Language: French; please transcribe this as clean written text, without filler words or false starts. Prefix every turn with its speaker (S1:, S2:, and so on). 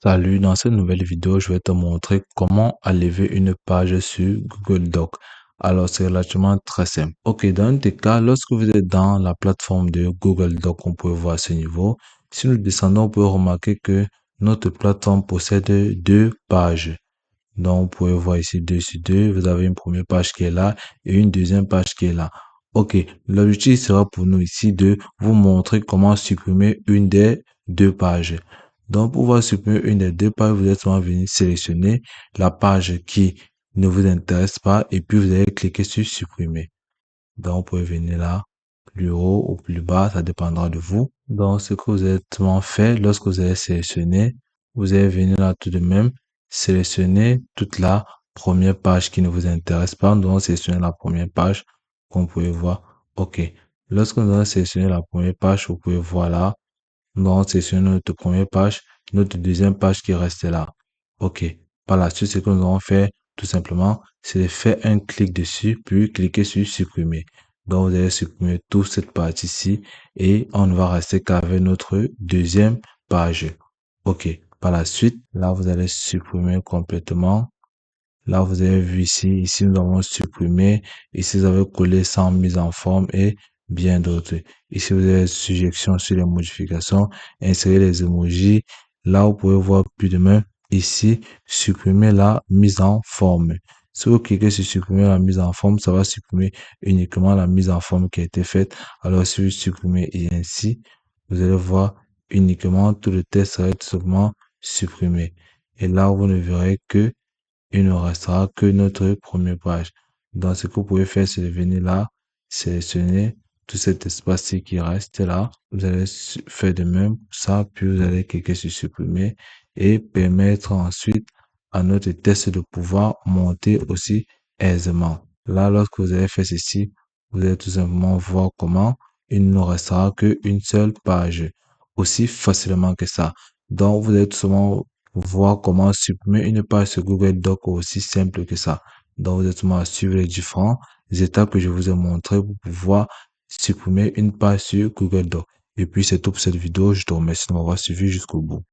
S1: Salut, dans cette nouvelle vidéo, je vais te montrer comment enlever une page sur Google Docs. Alors, c'est relativement très simple. Ok, dans un des cas, lorsque vous êtes dans la plateforme de Google Docs, on peut voir à ce niveau. Si nous descendons, on peut remarquer que notre plateforme possède deux pages. Donc, vous pouvez voir ici 2 sur 2. Vous avez une première page qui est là et une deuxième page qui est là. Ok, l'objectif sera pour nous ici de vous montrer comment supprimer une des deux pages. Donc, pour pouvoir supprimer une des deux pages, vous êtes seulement venu sélectionner la page qui ne vous intéresse pas et puis vous allez cliquer sur supprimer. Donc, vous pouvez venir là, plus haut ou plus bas, ça dépendra de vous. Donc, ce que vous avez seulement fait, lorsque vous avez sélectionné, vous allez venir là tout de même, sélectionner toute la première page qui ne vous intéresse pas. Nous allons sélectionner la première page, comme vous pouvez voir. OK. Lorsque nous allons sélectionner la première page, vous pouvez voir là, nous allons sélectionner notre première page, notre deuxième page qui reste là. OK. Par la suite, ce que nous allons faire, tout simplement, c'est de faire un clic dessus, puis cliquer sur supprimer. Donc, vous allez supprimer toute cette partie-ci et on ne va rester qu'avec notre deuxième page. OK. Par la suite, là, vous allez supprimer complètement. Là, vous avez vu ici nous avons supprimé. Ici, vous avez collé sans mise en forme et bien d'autres. Ici, vous avez suggestion sur les modifications, insérer les emojis. Là, vous pouvez voir plus de main. Ici, supprimer la mise en forme. Si vous cliquez sur supprimer la mise en forme, ça va supprimer uniquement la mise en forme qui a été faite. Alors, si vous supprimez ainsi, vous allez voir uniquement tout le texte sera tout simplement supprimé. Et là, vous ne verrez que il ne restera que notre première page. Donc, ce que vous pouvez faire, c'est de venir là, sélectionner tout cet espace-ci qui reste là. Vous allez faire de même ça, puis vous allez cliquer sur supprimer et permettre ensuite à notre test de pouvoir monter aussi aisément. Là, lorsque vous avez fait ceci, vous allez tout simplement voir comment il ne restera qu'une seule page aussi facilement que ça. Donc, vous allez tout simplement voir comment supprimer une page sur Google Docs aussi simple que ça. Donc, vous êtes à suivre les différentes étapes que je vous ai montrées pour pouvoir supprimer une page sur Google Docs. Et puis, c'est tout pour cette vidéo. Je te remercie de m'avoir suivi jusqu'au bout.